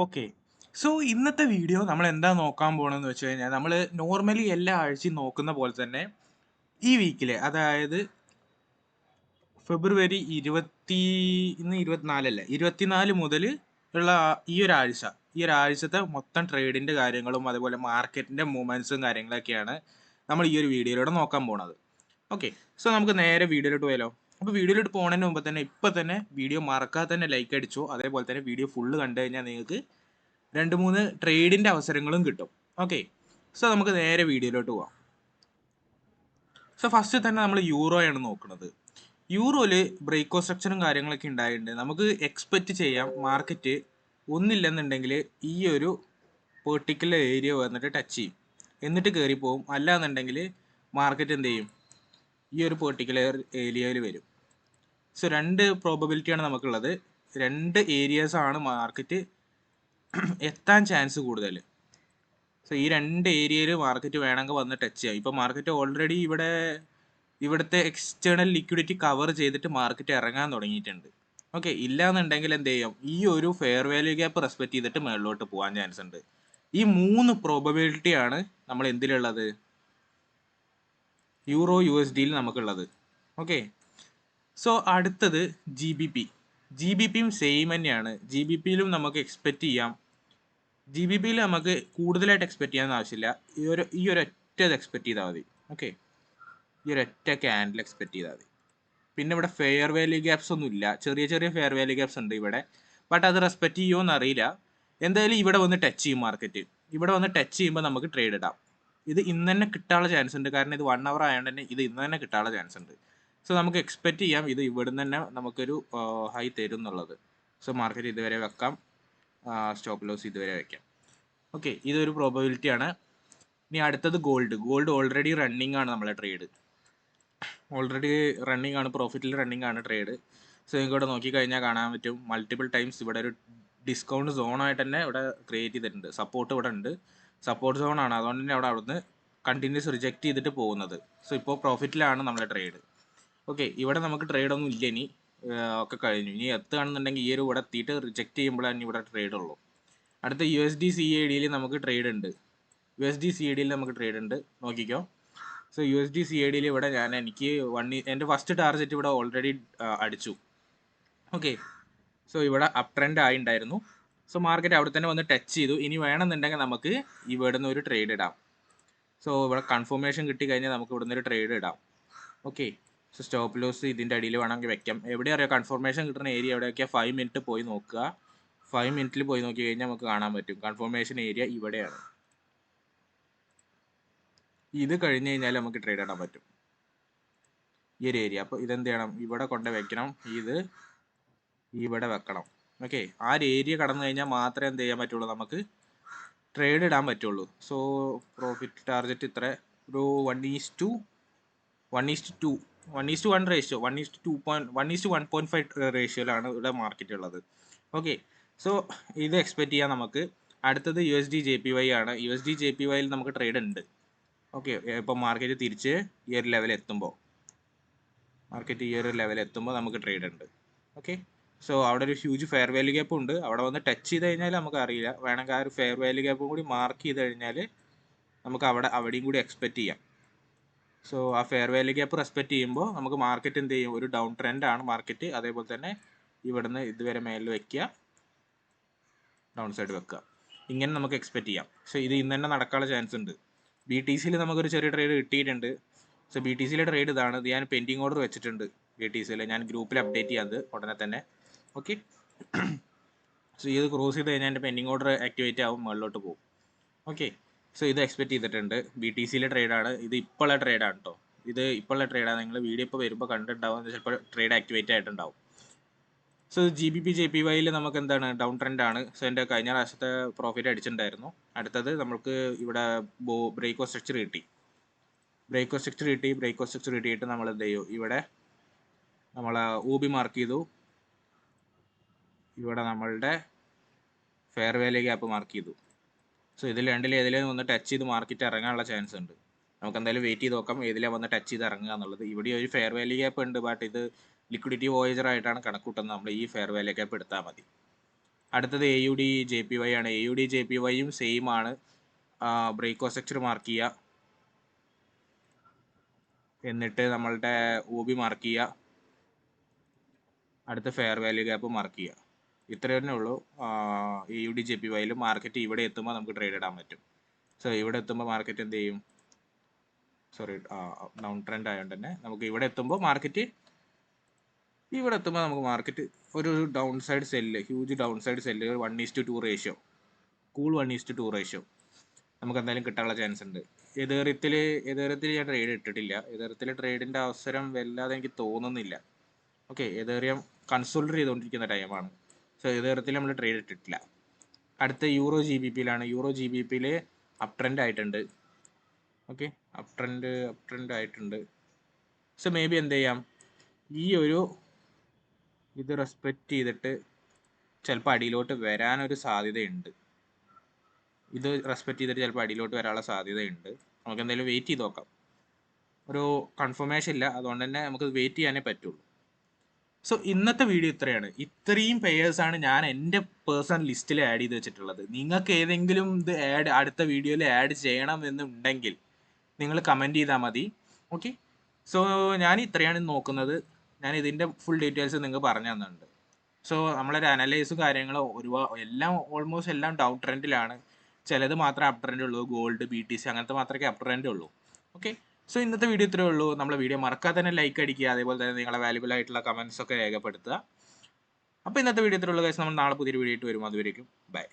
Okay. So ഇന്നത്തെ video നമ്മൾ എന്താ നോക്കാൻ പോണെന്ന് വെച്ച് കഴിഞ്ഞാൽ നമ്മൾ നോർമലി എല്ലാ ആഴ്ചയും നോക്കുന്ന പോലെ തന്നെ ഈ വീക്കിലെ അതായത് ഫെബ്രുവരി ഇന്ന് 24 24 മുതൽ ഉള്ള ഈ ഒരാഴ്ചത്തെ മൊത്തം ട്രേഡിന്റെ കാര്യങ്ങളും അതുപോലെ മാർക്കറ്റിന്റെ മൂവ്മെന്റ്സും കാര്യങ്ങളൊക്കെയാണ് നമ്മൾ ഈ ഒരു വീഡിയോയിലൂടെ നോക്കാൻ പോണത്. ഓക്കെ. സോ നമുക്ക് നേരെ വീഡിയോയിലോട്ട് പോയാലോ. അപ്പോൾ വീഡിയോയിലോട്ട് പോകുന്നതിന് മുമ്പ് തന്നെ ഇപ്പം തന്നെ വീഡിയോ മറക്കാതെ തന്നെ ലൈക്ക് അടിച്ചോ. അതേപോലെ തന്നെ വീഡിയോ ഫുള്ള് കണ്ടു കഴിഞ്ഞാൽ നിങ്ങൾക്ക് 2-3 ട്രേഡിന്റെ അവസരങ്ങളും കിട്ടും. ഓക്കെ. സോ നമുക്ക് നേരെ വീഡിയോയിലോട്ട് പോവാം. സോ ഫസ്റ്റ് തന്നെ നമ്മൾ യൂറോയാണ് നോക്കുന്നത്. യൂറോയില് ബ്രേക്കോ സ്ട്രക്ചറും കാര്യങ്ങളൊക്കെ ഉണ്ടായിട്ടുണ്ട്. നമുക്ക് എക്സ്പെക്റ്റ് ചെയ്യാം മാർക്കറ്റ് ഒന്നില്ലെന്നുണ്ടെങ്കിൽ ഈ ഒരു പെർട്ടിക്കുലർ ഏരിയ വന്നിട്ട് ടച്ച് ചെയ്യും, എന്നിട്ട് കയറിപ്പോവും. അല്ലാന്നുണ്ടെങ്കിൽ മാർക്കറ്റ് എന്ത് ചെയ്യും, ഈ ഒരു പെർട്ടിക്കുലർ ഏരിയയിൽ വരും. സോ രണ്ട് പ്രോബബിലിറ്റിയാണ് നമുക്കുള്ളത്. രണ്ട് ഏരിയാസ് ആണ് മാർക്കറ്റ് എത്താൻ ചാൻസ് കൂടുതൽ. സോ ഈ രണ്ട് ഏരിയയിൽ മാർക്കറ്റ് വേണമെങ്കിൽ വന്ന് ടച്ച് ചെയ്യാം. ഇപ്പോൾ മാർക്കറ്റ് ഓൾറെഡി ഇവിടുത്തെ എക്സ്റ്റേണൽ ലിക്വിഡിറ്റി കവർ ചെയ്തിട്ട് മാർക്കറ്റ് ഇറങ്ങാൻ തുടങ്ങിയിട്ടുണ്ട്. ഓക്കെ. ഇല്ലാന്നുണ്ടെങ്കിൽ എന്ത് ചെയ്യും, ഈ ഒരു ഫെയർ വാല്യൂ ഗ്യാപ്പ് റെസ്പെക്ട് ചെയ്തിട്ട് മുകളിലോട്ട് പോകാൻ ചാൻസ് ഉണ്ട്. ഈ 3 പ്രോബബിലിറ്റിയാണ് നമ്മൾ എന്തിലുള്ളത്, യൂറോ USDയിൽ നമുക്കുള്ളത്. ഓക്കെ. സോ അടുത്തത് GBPയും സെയിം തന്നെയാണ്. GBPയിലും നമുക്ക് എക്സ്പെക്റ്റ് ചെയ്യാം. GBPയിൽ നമുക്ക് കൂടുതലായിട്ട് എക്സ്പെക്ട് ചെയ്യാൻ ആവശ്യമില്ല. ഈ ഒരു ഒറ്റ എക്സ്പെക്ട് ചെയ്താൽ മതി. ഓക്കെ. ഈ ഒരു ഒറ്റ ക്യാൻഡിൽ എക്സ്പെക്ട് ചെയ്താൽ മതി. പിന്നെ ഇവിടെ ഫെയർ വാല്യൂ ഗ്യാപ്സ് ഒന്നും ഇല്ല. ചെറിയ ചെറിയ ഫെയർ വാല്യൂ ഗ്യാപ്സ് ഉണ്ട് ഇവിടെ, ബട്ട് അത് റെസ്പെക്ട് ചെയ്യുമോ എന്ന് അറിയില്ല. എന്തായാലും ഇവിടെ വന്ന് ടച്ച് ചെയ്യും മാർക്കറ്റ്. ഇവിടെ വന്ന് ടച്ച് ചെയ്യുമ്പോൾ നമുക്ക് ട്രേഡ് ഇടാം. ഇത് ഇന്ന് തന്നെ കിട്ടാനുള്ള ചാൻസ് ഉണ്ട്, കാരണം ഇത് 1 hour ആയതുകൊണ്ട് തന്നെ ഇത് ഇന്ന് തന്നെ കിട്ടാനുള്ള ചാൻസ് ഉണ്ട്. സോ നമുക്ക് എക്സ്പെക്ട് ചെയ്യാം ഇത് ഇവിടുന്ന് തന്നെ നമുക്കൊരു ഹൈ തരും എന്നുള്ളത്. സോ മാർക്കറ്റ് ഇതുവരെ വെക്കാം, സ്റ്റോപ്പ് ലോസ് ഇതുവരെ വെക്കാം. ഓക്കെ. ഇതൊരു പ്രോബബിലിറ്റി ആണ്. ഇനി അടുത്തത് ഗോൾഡ് ഓൾറെഡി റണ്ണിങ് ആണ് നമ്മളെ ട്രേഡ്. ഓൾറെഡി റണ്ണിങ് ആണ്, പ്രോഫിറ്റിൽ റണ്ണിങ് ആണ് ട്രേഡ്. സോ ഇങ്ങോട്ട് നോക്കിക്കഴിഞ്ഞാൽ കാണാൻ പറ്റും മൾട്ടിപ്പിൾ ടൈംസ് ഇവിടെ ഒരു ഡിസ്കൗണ്ട് സോണായിട്ട് തന്നെ ഇവിടെ ക്രിയേറ്റ് ചെയ്തിട്ടുണ്ട്. സപ്പോർട്ട് ഇവിടെ ഉണ്ട്, സപ്പോർട്ട് സോൺ ആണ്. അതുകൊണ്ട് തന്നെ അവിടുന്ന് കണ്ടിന്യൂസ് റിജക്റ്റ് ചെയ്തിട്ട് പോകുന്നത്. സോ ഇപ്പോൾ പ്രോഫിറ്റിലാണ് നമ്മളെ ട്രേഡ്. ഓക്കെ. ഇവിടെ നമുക്ക് ട്രേഡ് ഒന്നും ഇല്ല ഇനി, ഒക്കെ കഴിഞ്ഞു. ഇനി എത്തുകയാണെന്നുണ്ടെങ്കിൽ ഈ ഒരു ഇവിടെ എത്തിയിട്ട് റിജക്റ്റ് ചെയ്യുമ്പോഴാണ് ഇവിടെ ട്രേഡ് ഉള്ളൂ. അടുത്ത USD-CAD നമുക്ക് ട്രേഡ് ഉണ്ട്. USD-CAD നമുക്ക് ട്രേഡ് ഉണ്ട്, നോക്കിക്കോ. സോ USD-CAD ഇവിടെ എനിക്ക് എൻ്റെ ഫസ്റ്റ് ടാർഗറ്റ് ഇവിടെ ഓൾറെഡി അടിച്ചു. ഓക്കെ. സോ ഇവിടെ അപ് ട്രെൻഡ് ആയിട്ടുണ്ടായിരുന്നു. സോ മാർക്കറ്റ് അവിടെ തന്നെ വന്ന് ടച്ച് ചെയ്തു. ഇനി വേണമെന്നുണ്ടെങ്കിൽ നമുക്ക് ഇവിടുന്ന് ഒരു ട്രേഡ് ഇടാം. സോ ഇവിടെ കൺഫർമേഷൻ കിട്ടി കഴിഞ്ഞാൽ നമുക്ക് ഇവിടുന്ന് ഒരു ട്രേഡ് ഇടാം. ഓക്കെ. സോ സ്റ്റോപ്പ് ലോസ് ഇതിൻ്റെ അടിയിൽ വേണമെങ്കിൽ വെക്കാം. എവിടെ അറിയാം കൺഫർമേഷൻ കിട്ടുന്ന ഏരിയ എവിടെയൊക്കെയാണ്, 5 മിനിറ്റ് പോയി നോക്കുക. 5 മിനിറ്റിൽ പോയി നോക്കി കഴിഞ്ഞാൽ നമുക്ക് കാണാൻ പറ്റും കൺഫർമേഷൻ ഏരിയ ഇവിടെയാണ്. ഇത് കഴിഞ്ഞ് കഴിഞ്ഞാൽ നമുക്ക് ട്രേഡ് ഇടാൻ പറ്റും ഈ ഒരു ഏരിയ. അപ്പോൾ ഇതെന്ത് ചെയ്യണം, ഇവിടെ കൊണ്ട് വെക്കണം, ഇത് ഇവിടെ വെക്കണം. ഓക്കെ. ആ ഒരു ഏരിയ കടന്നു കഴിഞ്ഞാൽ മാത്രമേ എന്ത് ചെയ്യാൻ പറ്റുള്ളൂ, നമുക്ക് ട്രേഡ് ഇടാൻ പറ്റുള്ളൂ. സോ പ്രോഫിറ്റ് ടാർഗറ്റ് ഇത്ര ഒരു 1:1 റേഷ്യോ, 1:1.5 റേഷ്യോയിലാണ് ഇവിടെ മാർക്കറ്റ് ഉള്ളത്. ഓക്കെ. സോ ഇത് എക്സ്പെക്ട് ചെയ്യാം നമുക്ക്. അടുത്തത് USD-JPY ആണ്. USD-JPYയിൽ നമുക്ക് ട്രേഡ് ഉണ്ട്. ഓക്കെ. ഇപ്പം മാർക്കറ്റ് തിരിച്ച് ഈ ഒരു ലെവൽ എത്തുമ്പോൾ നമുക്ക് ട്രേഡ് ഉണ്ട്. ഓക്കെ. സോ അവിടെ ഒരു ഹ്യൂജ് ഫെയർ വാല്യൂ ഗ്യാപ്പ് ഉണ്ട്. അവിടെ വന്ന് ടച്ച് ചെയ്ത് കഴിഞ്ഞാൽ നമുക്ക് അറിയില്ല. വേണമെങ്കിൽ ആ ഒരു ഫെയർ വാല്യൂ ഗ്യാപ്പും കൂടി മാർക്ക് ചെയ്ത് കഴിഞ്ഞാൽ നമുക്ക് അവിടെയും കൂടി എക്സ്പെക്ട് ചെയ്യാം. സോ ആ ഫെയർ വാല്യൂ ഗ്യാപ്പ് റെസ്പെക്ട് ചെയ്യുമ്പോൾ നമുക്ക് മാർക്കറ്റ് എന്ത് ചെയ്യും, ഒരു ഡൗൺ ട്രെൻഡ് ആണ് മാർക്കറ്റ്. അതേപോലെ തന്നെ ഇവിടുന്ന് ഇതുവരെ മേലിൽ വെക്കുക, ഡൗൺ സൈഡ് വെക്കുക, ഇങ്ങനെ നമുക്ക് എക്സ്പെക്ട് ചെയ്യാം. സോ ഇത് ഇന്ന് തന്നെ നടക്കാനുള്ള ചാൻസ് ഉണ്ട്. BTCയിൽ നമുക്കൊരു ചെറിയ ട്രേഡ് കിട്ടിയിട്ടുണ്ട്. സോ BTCയിലെ ട്രേഡ് ഇതാണ്. ഇത് ഞാൻ പെൻഡിങ് ഓർഡർ വെച്ചിട്ടുണ്ട് BTCയിൽ. ഞാൻ ഗ്രൂപ്പിൽ അപ്ഡേറ്റ് ചെയ്യാത് ഉടനെ തന്നെ. ഓക്കെ. സോ ഇത് ക്രോസ് ചെയ്ത് കഴിഞ്ഞാൽ എൻ്റെ പെൻഡിങ് ഓർഡർ ആക്ടിവേറ്റ് ആവും, മുകളിലോട്ട് പോകും. ഓക്കെ. സോ ഇത് എക്സ്പെക്ട് ചെയ്തിട്ടുണ്ട്. BTCയിലെ ട്രേഡാണ് ഇത്. ഇപ്പോഴുള്ള ട്രേഡാണ് കേട്ടോ. ഇത് ഇപ്പോഴുള്ള ട്രേഡാണ്. നിങ്ങൾ വീഡിയോ ഇപ്പോൾ വരുമ്പോൾ കണ്ടിട്ടുണ്ടാവും, ചിലപ്പോൾ ട്രേഡ് ആക്ടിവേറ്റ് ആയിട്ടുണ്ടാവും. സോ GBP-JPYയിൽ നമുക്ക് എന്താണ്, ഡൗൺ ട്രെൻഡ് ആണ്. സോ എൻ്റെ കഴിഞ്ഞ പ്രാവശ്യത്തെ പ്രോഫിറ്റ് അടിച്ചിട്ടുണ്ടായിരുന്നു. അടുത്തത് നമുക്ക് ഇവിടെ ബ്രേക്കോ സ്ട്രക്ചർ കിട്ടി. ബ്രേക്കോ സ്ട്രക്ചർ കിട്ടിയിട്ട് നമ്മൾ എന്ത് ചെയ്യും, ഇവിടെ നമ്മൾ OB മാർക്ക് ചെയ്തു. ഇവിടെ നമ്മളുടെ ഫെയർ വാല്യൂ ഗ്യാപ്പ് മാർക്ക് ചെയ്തു. സോ ഇതിൽ ഏതിലും വന്ന് ടച്ച് ചെയ്ത് മാർക്കറ്റ് ഇറങ്ങാനുള്ള ചാൻസ് ഉണ്ട്. നമുക്ക് എന്തായാലും വെയിറ്റ് ചെയ്ത് നോക്കാം ഏതിലാണ് വന്ന് ടച്ച് ചെയ്ത് ഇറങ്ങുക എന്നുള്ളത്. ഇവിടെ ഒരു ഫെയർ വാല്യൂ ഗ്യാപ്പ് ഉണ്ട്, ബട്ട് ഇത് ലിക്വിഡിറ്റി വോയേജർ ആയിട്ടാണ് കണക്കൂട്ടുന്നത്. നമ്മൾ ഈ ഫെയർ വാല്യൂ ഗ്യാപ്പ് എടുത്താൽ മതി. അടുത്തത് AUD JPY ആണ്. AUD JPYയും സെയിം ആണ്. ബ്രേക്ക് ഓഫ് സ്ട്രക്ചർ മാർക്ക് ചെയ്യുക, എന്നിട്ട് നമ്മളുടെ OB മാർക്ക് ചെയ്യുക, അടുത്ത ഫെയർ വാല്യൂ ഗ്യാപ്പ് മാർക്ക് ചെയ്യുക. ഇത്ര തന്നെ ഉള്ളൂ. AUD JPYയിൽ മാർക്കറ്റ് ഇവിടെ എത്തുമ്പോൾ നമുക്ക് ട്രേഡ് ഇടാൻ പറ്റും. സോ ഇവിടെ എത്തുമ്പോൾ മാർക്കറ്റ് എന്ത് ചെയ്യും, സോറി ഡൗൺ ട്രെൻഡ് ആയതുകൊണ്ട് തന്നെ നമുക്ക് ഇവിടെ എത്തുമ്പോൾ മാർക്കറ്റ് നമുക്ക് മാർക്കറ്റ് ഒരു downside sell, huge downside sell, 1:2 ratio, cool 1:2 ratio നമുക്ക് എന്തായാലും കിട്ടാനുള്ള ചാൻസ് ഉണ്ട്. എതേറിയത്തിൽ ഞാൻ ട്രേഡ് ഇട്ടിട്ടില്ല. എതേറിയത്തിൽ ട്രേഡിൻ്റെ അവസരം വല്ലാതെ എനിക്ക് തോന്നുന്നില്ല. ഓക്കെ, എതേറിയം കൺസോൾഡർ ചെയ്തുകൊണ്ടിരിക്കുന്ന ടൈമാണ്. സോ എതേറിയത്തിൽ നമ്മൾ ട്രേഡ് ഇട്ടിട്ടില്ല. അടുത്ത യൂറോ GBPയിലാണ്. യൂറോ GBPയിൽ അപ് ട്രെൻഡ് ആയിട്ടുണ്ട്. ഓക്കെ, അപ് ട്രെൻഡ് ആയിട്ടുണ്ട്. സോ മേ ബി എന്ത് ചെയ്യാം, ഈ ഒരു ഇത് റെസ്പെക്റ്റ് ചെയ്തിട്ട് ചിലപ്പോൾ അടിയിലോട്ട് വരാനൊരു സാധ്യതയുണ്ട്. ഇത് റെസ്പെക്റ്റ് ചെയ്തിട്ട് ചിലപ്പോൾ അടിയിലോട്ട് വരാനുള്ള സാധ്യതയുണ്ട്. നമുക്ക് എന്തായാലും വെയിറ്റ് ചെയ്ത് നോക്കാം. ഒരു കൺഫർമേഷൻ ഇല്ല, അതുകൊണ്ട് തന്നെ നമുക്ക് വെയിറ്റ് ചെയ്യാനേ പറ്റുള്ളൂ. സോ ഇന്നത്തെ വീഡിയോ ഇത്രയാണ്. ഇത്രയും പേയേഴ്സാണ് ഞാൻ എൻ്റെ പേഴ്സണൽ ലിസ്റ്റിൽ ആഡ് ചെയ്ത് വെച്ചിട്ടുള്ളത്. നിങ്ങൾക്ക് ഏതെങ്കിലും ഇത് അടുത്ത വീഡിയോയിൽ ആഡ് ചെയ്യണം എന്നുണ്ടെങ്കിൽ നിങ്ങൾ കമൻറ്റ് ചെയ്താൽ മതി. ഓക്കെ, സോ ഞാൻ ഇത്രയാണ് നോക്കുന്നത്. ഞാൻ ഇതിൻ്റെ ഫുൾ ഡീറ്റെയിൽസ് നിങ്ങൾക്ക് പറഞ്ഞു തന്നിട്ടുണ്ട്. സോ നമ്മളൊരു അനലൈസും കാര്യങ്ങളും എല്ലാം ഓൾമോസ്റ്റ് എല്ലാം ഡൗൺ ട്രെൻഡിലാണ്. ചിലത് മാത്രമേ അപ് ട്രെൻഡ് ഉള്ളൂ. ഗോൾഡ്, BTC അങ്ങനത്തെ മാത്രമേ അപ് ട്രെൻഡ് ഉള്ളൂ. ഓക്കെ, സോ ഇന്നത്തെ വീഡിയോ ഇത്രയേ ഉള്ളൂ. നമ്മളെ വീഡിയോ മറക്കാതെ തന്നെ ലൈക്ക് അടിക്കുക, അതേപോലെ തന്നെ നിങ്ങളെ വാല്യുബിൾ ആയിട്ടുള്ള കമൻസ് ഒക്കെ രേഖപ്പെടുത്തുക. അപ്പോൾ ഇന്നത്തെ വീഡിയോ ഇത്രയേ ഉള്ളൂ ഗൈസ്. നമ്മൾ നാളെ പുതിയൊരു വീഡിയോ ആയിട്ട് വരും. അതുവരേക്കും ബൈ.